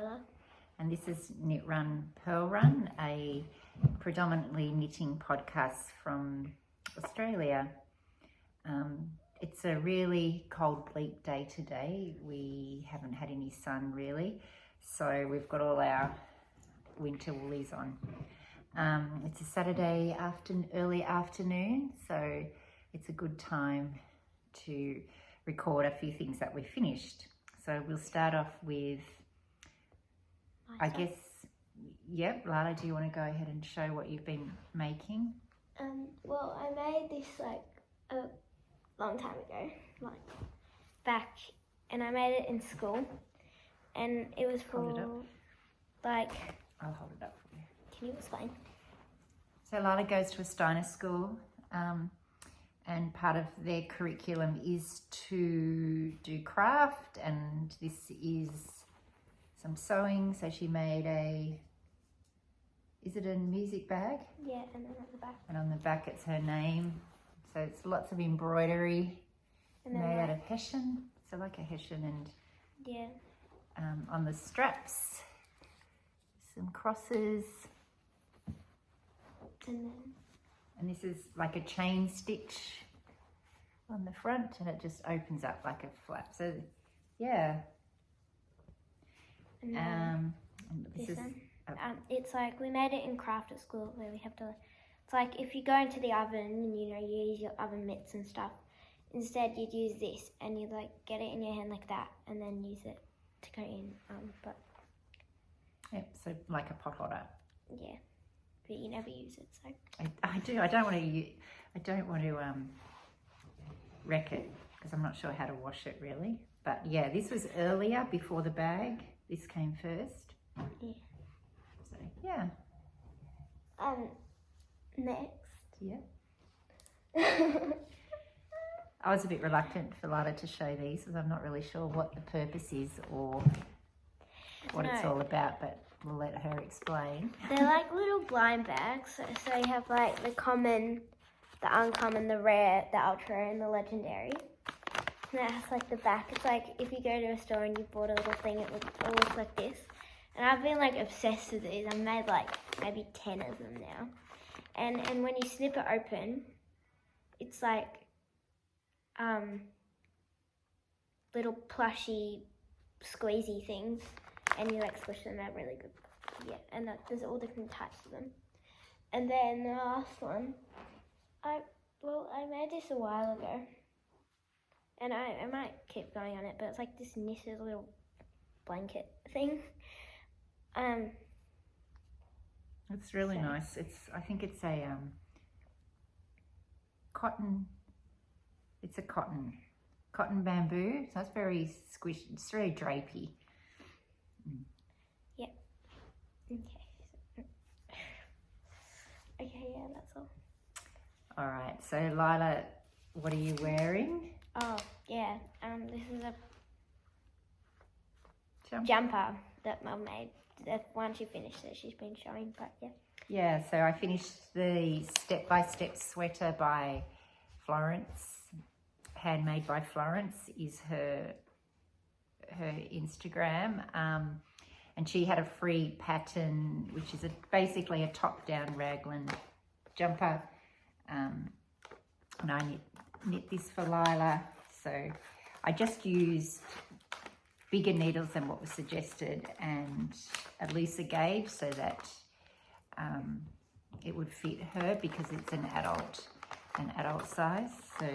Lila. And this is Knitrunpurlrun, a predominantly knitting podcast from Australia. It's a really cold, bleak day today. We haven't had any sun really, so we've got all our winter woolies on. It's a Saturday early afternoon, so it's a good time to record a few things that we finished. So we'll start off with, I guess, yep, Lila, do you want to go ahead and show what you've been making? Well, I made this like a long time ago, like back, and I made it in school, and it was for like... I'll hold it up for you. Can you explain? So Lila goes to a Steiner school, and part of their curriculum is to do craft, and this is some sewing. So she made is it a music bag? Yeah, and then at the back. And on the back it's her name. So it's lots of embroidery made out of hessian. So like a hessian, and yeah, on the straps, some crosses. And this is like a chain stitch on the front, and it just opens up like a flap. So yeah. And this is it's like we made it in craft at school, where we have to, it's like if you go into the oven and you use your oven mitts and stuff, instead you'd use this and you like get it in your hand like that and then use it to go in. But yep, so like a pot holder. Yeah, but you never use it, so I do. I don't want to wreck it because I'm not sure how to wash it really. But yeah, this was earlier before the bag. This came first. Yeah. So yeah. Next. Yeah. I was a bit reluctant for Lila to show these because I'm not really sure what the purpose is or what it's all about, but we'll let her explain. They're like little blind bags. So you have like the common, the uncommon, the rare, the ultra rare, and the legendary. And it has like the back. It's like if you go to a store and you bought a little thing, it will look like this. And I've been like obsessed with these. I've made like maybe 10 of them now. And when you snip it open, it's like little plushy, squeezy things, and you like squish them out really good. Yeah, and there's all different types of them. And then the last one, I made this a while ago, and I might keep going on it, but it's like this knitted little blanket thing. It's really nice. I think it's a cotton. It's a cotton bamboo. So it's very squishy. It's very drapey. Yep. Okay. Okay. Yeah, that's all. All right. So Lila, what are you wearing? Oh yeah. This is a jumper that Mum made. The one she finished that she's been showing, but yeah. Yeah, so I finished the step-by-step sweater by Florence. Handmade by Florence is her Instagram. And she had a free pattern, which is basically a top-down raglan jumper. And I knit this for Lila. So I just used bigger needles than what was suggested and a looser gauge so that it would fit her because it's an adult size. So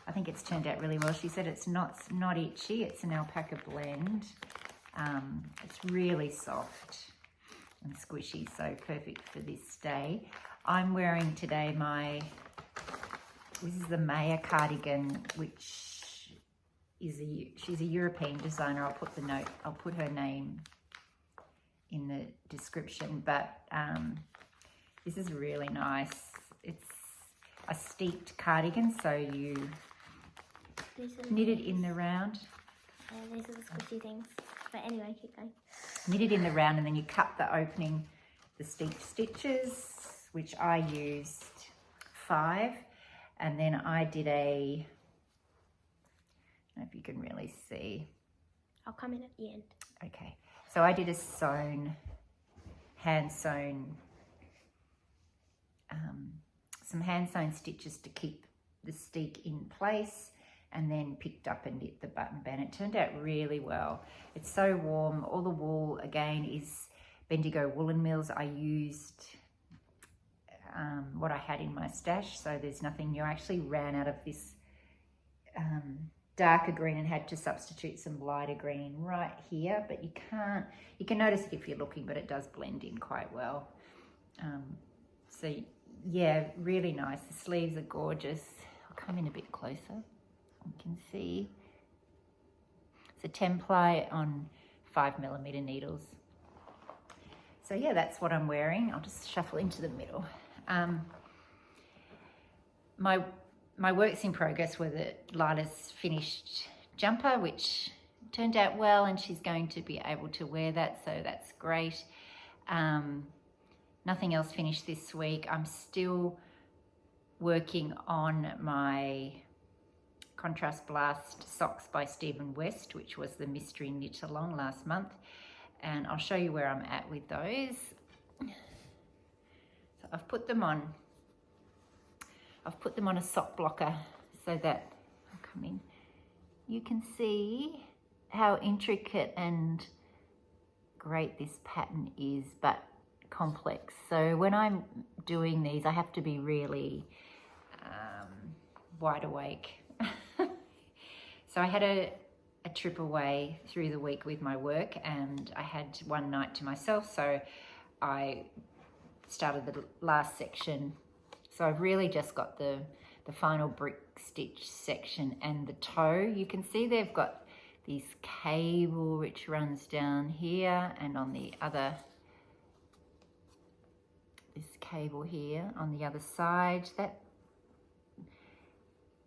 I think it's turned out really well. She said it's not itchy. It's an alpaca blend. It's really soft and squishy, so perfect for this day. I'm wearing today this is the Maja cardigan, which she's a European designer. I'll put her name in the description, but this is really nice. It's a steeped cardigan, so you knit it in the round. These are the squishy things. But anyway, keep going. Knit it in the round, and then you cut the opening, the steep stitches, which I used 5, and then I did I don't know if you can really see. I'll come in at the end. Okay. So I did a hand sewn, some hand sewn stitches to keep the stick in place, and then picked up and knit the button band. It turned out really well. It's so warm. All the wool again is Bendigo Woolen Mills. I used what I had in my stash, so there's nothing new. I actually ran out of this darker green and had to substitute some lighter green right here, but you can notice it if you're looking, but it does blend in quite well. So yeah, really nice. The sleeves are gorgeous. I'll come in a bit closer. You can see it's a 10 ply on 5mm needles. So yeah, that's what I'm wearing. I'll just shuffle into the middle. My works in progress were Lila's finished jumper, which turned out well, and she's going to be able to wear that, so that's great. Nothing else finished this week. I'm still working on my Contrast Blast socks by Stephen West, which was the mystery knit along last month, and I'll show you where I'm at with those. So I've put them on a sock blocker so that, I'll come in, you can see how intricate and great this pattern is, but complex. So when I'm doing these, I have to be really wide awake. So I had a trip away through the week with my work, and I had one night to myself, so I started the last section. So I've really just got the final brick stitch section and the toe. You can see they've got this cable which runs down here, and on the other, this cable here on the other side. That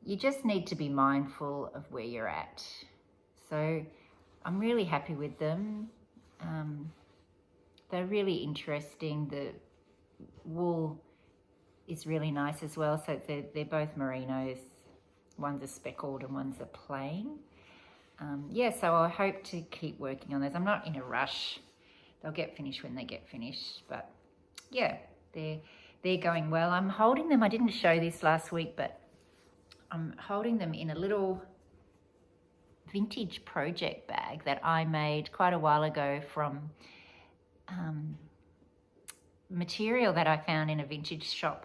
you just need to be mindful of where you're at. So I'm really happy with them. They're really interesting. The wool is really nice as well. So they're both merinos. One's a speckled and one's a plain. Yeah, so I hope to keep working on those. I'm not in a rush. They'll get finished when they get finished. But yeah, they're going well. I'm holding them. I didn't show this last week, but I'm holding them in a little vintage project bag that I made quite a while ago from material that I found in a vintage shop.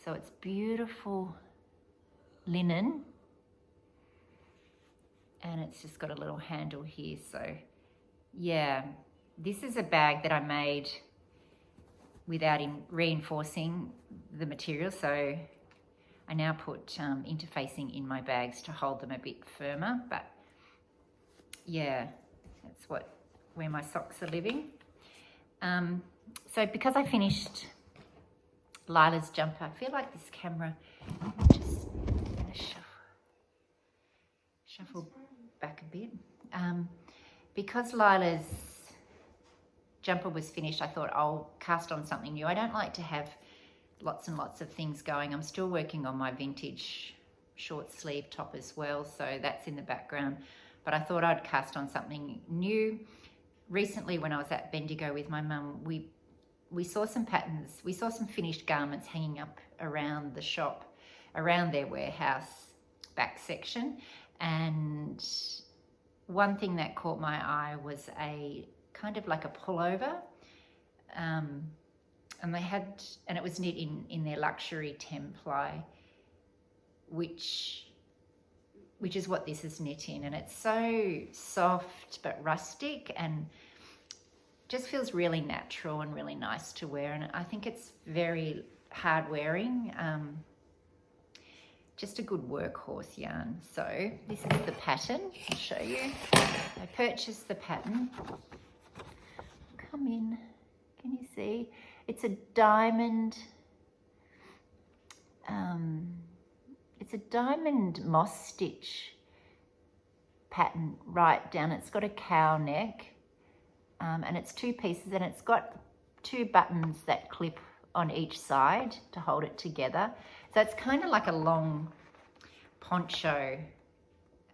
So it's beautiful linen, and it's just got a little handle here. So yeah, this is a bag that I made without reinforcing the material. So I now put interfacing in my bags to hold them a bit firmer, but yeah, that's where my socks are living. So because I finished Lila's jumper, I feel like this camera, just gonna shuffle back a bit. Because Lila's jumper was finished, I thought I'll cast on something new. I don't like to have lots and lots of things going. I'm still working on my vintage short sleeve top as well, so that's in the background. But I thought I'd cast on something new. Recently, when I was at Bendigo with my mum, we saw some patterns. We saw some finished garments hanging up around the shop, around their warehouse back section. And one thing that caught my eye was a kind of like a pullover. And it was knit in their luxury 10 ply, which is what this is knit in. And it's so soft but rustic, and just feels really natural and really nice to wear. And I think it's very hard wearing, just a good workhorse yarn. So this is the pattern. I'll show you. I purchased the pattern. Come in, can you see? It's a diamond, it's a diamond moss stitch pattern right down. It's got a cow neck, and it's 2 pieces, and it's got 2 buttons that clip on each side to hold it together. So it's kind of like a long poncho,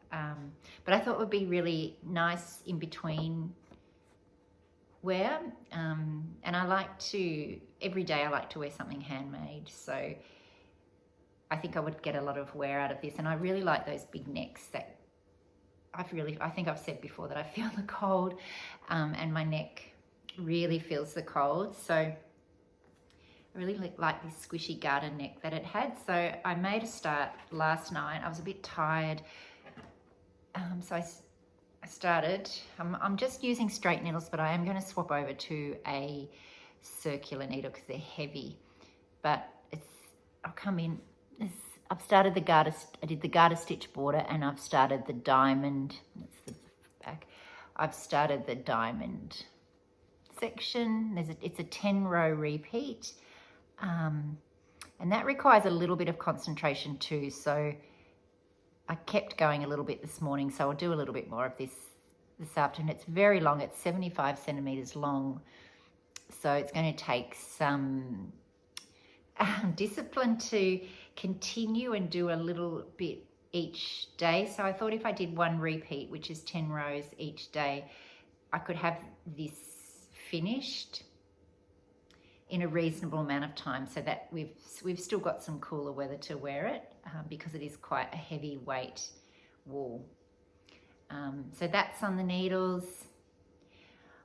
but I thought it would be really nice in between wear, and I like to, every day I like to wear something handmade, so I think I would get a lot of wear out of this. And I really like those big necks that I think I've said before that I feel the cold, and my neck really feels the cold, so I really like this squishy garter neck that it had. So I made a start last night. I was a bit tired, so I started. I'm just using straight needles, but I am going to swap over to a circular needle because they're heavy. But I've come in. I've started the garter. I did the garter stitch border, and I've started the diamond. That's the back. I've started the diamond section. It's a 10-row repeat, and that requires a little bit of concentration too. So I kept going a little bit this morning, so I'll do a little bit more of this afternoon. It's very long. It's 75 centimeters long, so it's going to take some discipline to continue and do a little bit each day. So I thought if I did one repeat, which is 10 rows each day, I could have this finished in a reasonable amount of time, so that we've still got some cooler weather to wear it, because it is quite a heavy weight wool. So that's on the needles.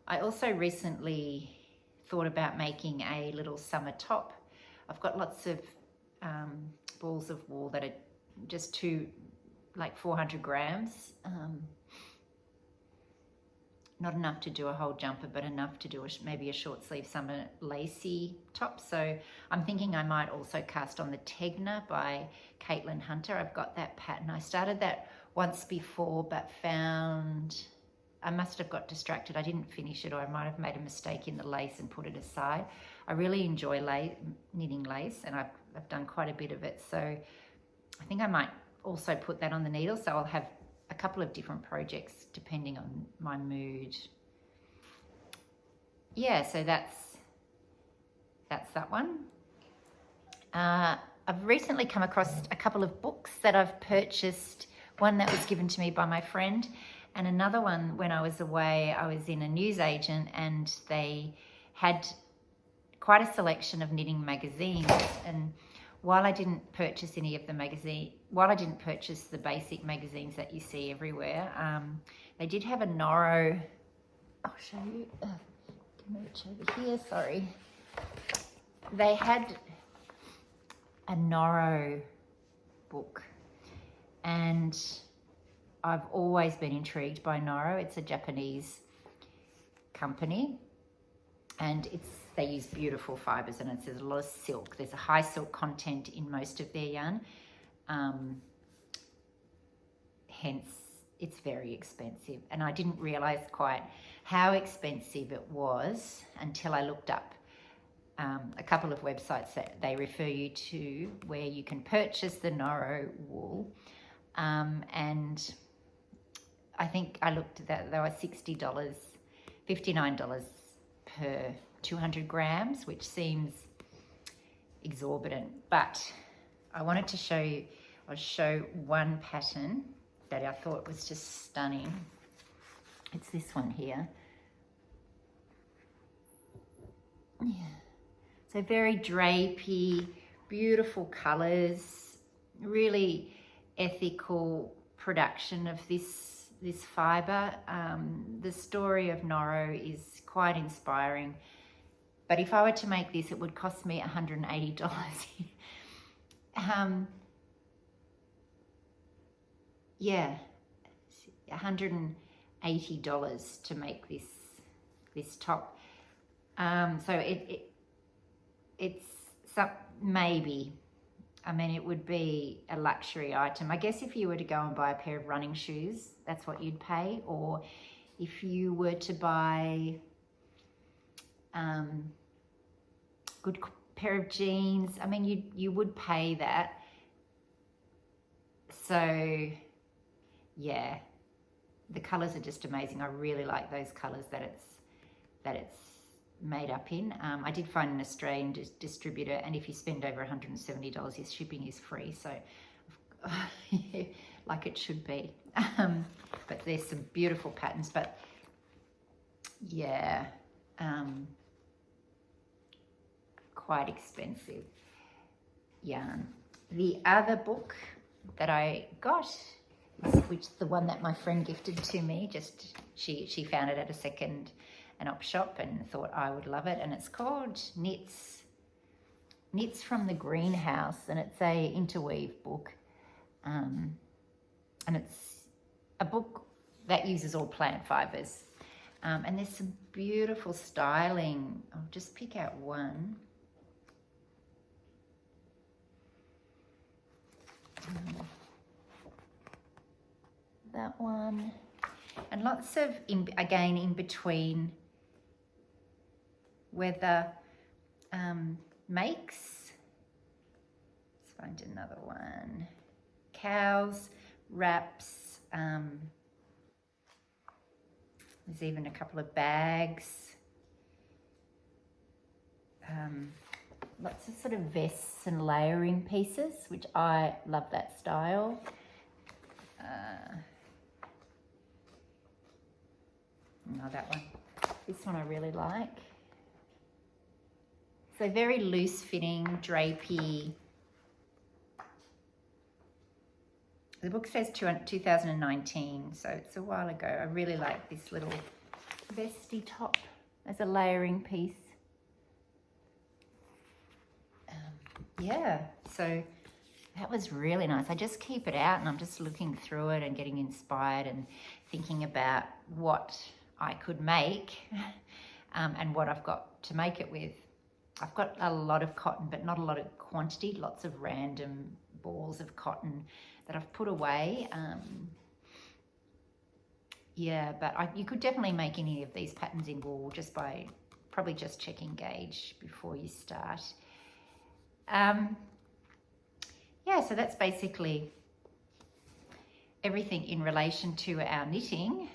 I also recently thought about making a little summer top. I've got lots of balls of wool that are just like 400 grams. Not enough to do a whole jumper, but enough to do maybe a short sleeve summer lacy top. So I'm thinking I might also cast on the Tegna by Caitlin Hunter. I've got that pattern. I started that once before, but found I must have got distracted. I didn't finish it, or I might have made a mistake in the lace and put it aside. I really enjoy knitting lace, and I've done quite a bit of it. So I think I might also put that on the needle. So I'll have a couple of different projects depending on my mood. Yeah, so that's that one. I've recently come across a couple of books that I've purchased. One that was given to me by my friend, and another one when I was away. I was in a newsagent, and they had quite a selection of knitting magazines, and while I didn't purchase any of the the basic magazines that you see everywhere, they did have a Moro. I'll show you. Can reach over here. Sorry. They had a Moro book, and I've always been intrigued by Moro. It's a Japanese company, and they use beautiful fibres, and there's a lot of silk. There's a high silk content in most of their yarn. Hence, it's very expensive. And I didn't realise quite how expensive it was until I looked up a couple of websites that they refer you to where you can purchase the Moro wool. And I think I looked at that, they were $60, $59 per 200 grams, which seems exorbitant. But I wanted to show you, I'll show one pattern that I thought was just stunning. It's this one here. Yeah. So very drapey, beautiful colours, really ethical production of this fibre. The story of Moro is quite inspiring. But if I were to make this, it would cost me $180. Yeah, $180 to make this top. So it's maybe. I mean, it would be a luxury item. I guess if you were to go and buy a pair of running shoes, that's what you'd pay. Or if you were to buy good pair of jeans, I mean, you would pay that. So yeah, the colors are just amazing. I really like those colors that it's made up in. I did find an Australian distributor, and if you spend over $170, your shipping is free. So like it should be. But there's some beautiful patterns. But yeah, quite expensive yarn. The other book that I got, which is the one that my friend gifted to me, she found it at a second-hand op shop and thought I would love it, and it's called Knits from the Greenhouse, and it's a interweave book, and it's a book that uses all plant fibers, and there's some beautiful styling. I'll just pick out one. That one, and lots of again in between weather makes. Let's find another one. Cows, wraps. There's even a couple of bags. Lots of sort of vests and layering pieces, which I love that style. No, that one. This one I really like. So very loose fitting, drapey. The book says 2019, so it's a while ago. I really like this little vesty top as a layering piece. Yeah, so that was really nice. I just keep it out and I'm just looking through it and getting inspired and thinking about what I could make and what I've got to make it with. I've got a lot of cotton, but not a lot of quantity, lots of random balls of cotton that I've put away. Yeah, but you could definitely make any of these patterns in wool just by probably just checking gauge before you start. Yeah, so that's basically everything in relation to our knitting.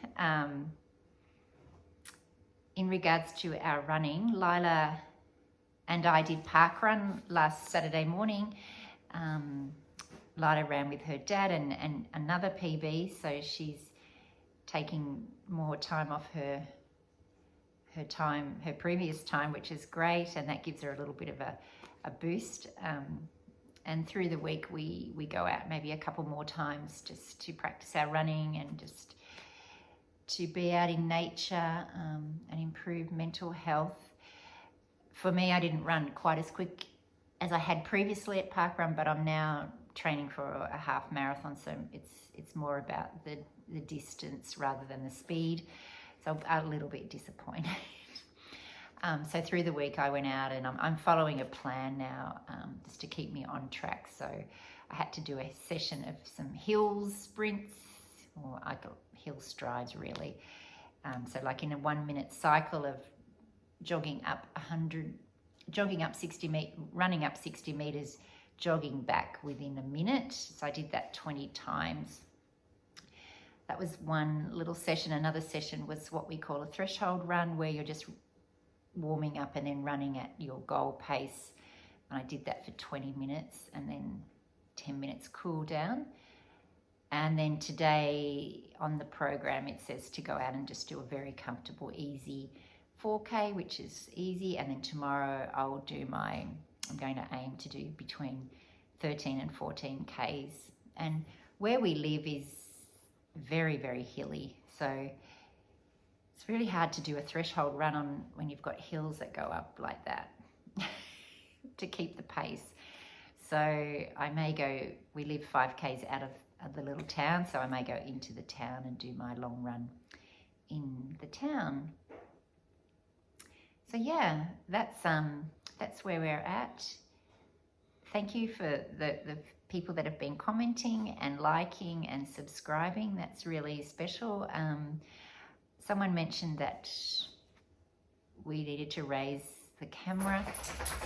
In regards to our running, Lila and I did park run last Saturday morning. Lila ran with her dad and another PB, so she's taking more time off her previous time, which is great, and that gives her a little bit of a boost. And through the week we go out maybe a couple more times just to practice our running and just to be out in nature and improve mental health. For me, I didn't run quite as quick as I had previously at parkrun, but I'm now training for a half marathon, so it's more about the distance rather than the speed. So I'm a little bit disappointed. So through the week I went out and I'm following a plan now just to keep me on track. So I had to do a session of some hill sprints, or I got hill strides really. So like in a 1 minute cycle of jogging up 60 meters, running up 60 meters, jogging back within a minute. So I did that 20 times. That was one little session. Another session was what we call a threshold run, where you're just warming up and then running at your goal pace. And I did that for 20 minutes and then 10 minutes cool down. And then today on the program, it says to go out and just do a very comfortable, easy 4K, which is easy. And then tomorrow I'm going to aim to do between 13 and 14 Ks. And where we live is very, very hilly. So it's really hard to do a threshold run on when you've got hills that go up like that to keep the pace. So I may go, we live 5 Ks out of the little town, so I may go into the town and do my long run in the town. So yeah, that's where we're at. Thank you for the people that have been commenting and liking and subscribing. That's really special. Someone mentioned that we needed to raise the camera.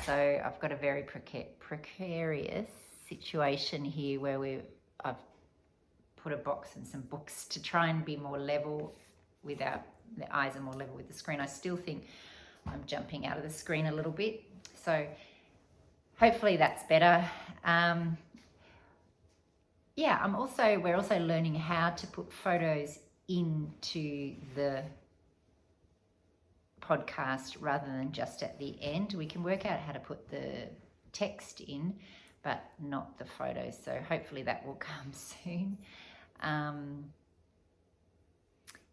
So I've got a very precarious situation here where I've put a box and some books to try and be more level the eyes are more level with the screen. I still think I'm jumping out of the screen a little bit. So hopefully that's better. Yeah, we're also learning how to put photos into the podcast rather than just at the end. We can work out how to put the text in, but not the photos. So hopefully that will come soon.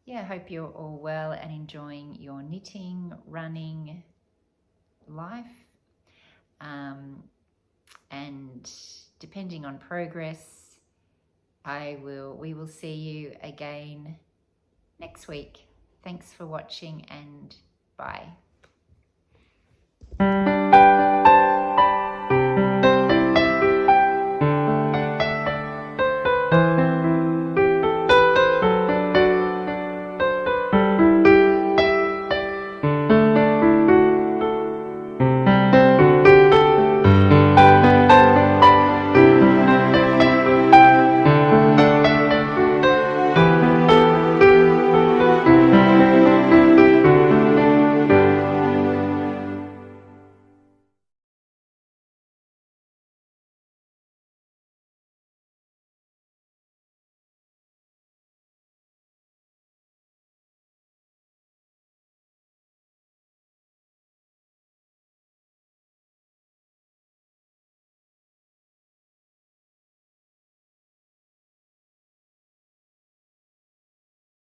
Yeah, I hope you're all well and enjoying your knitting, running life. And depending on progress, we will see you again next week. Thanks for watching and bye.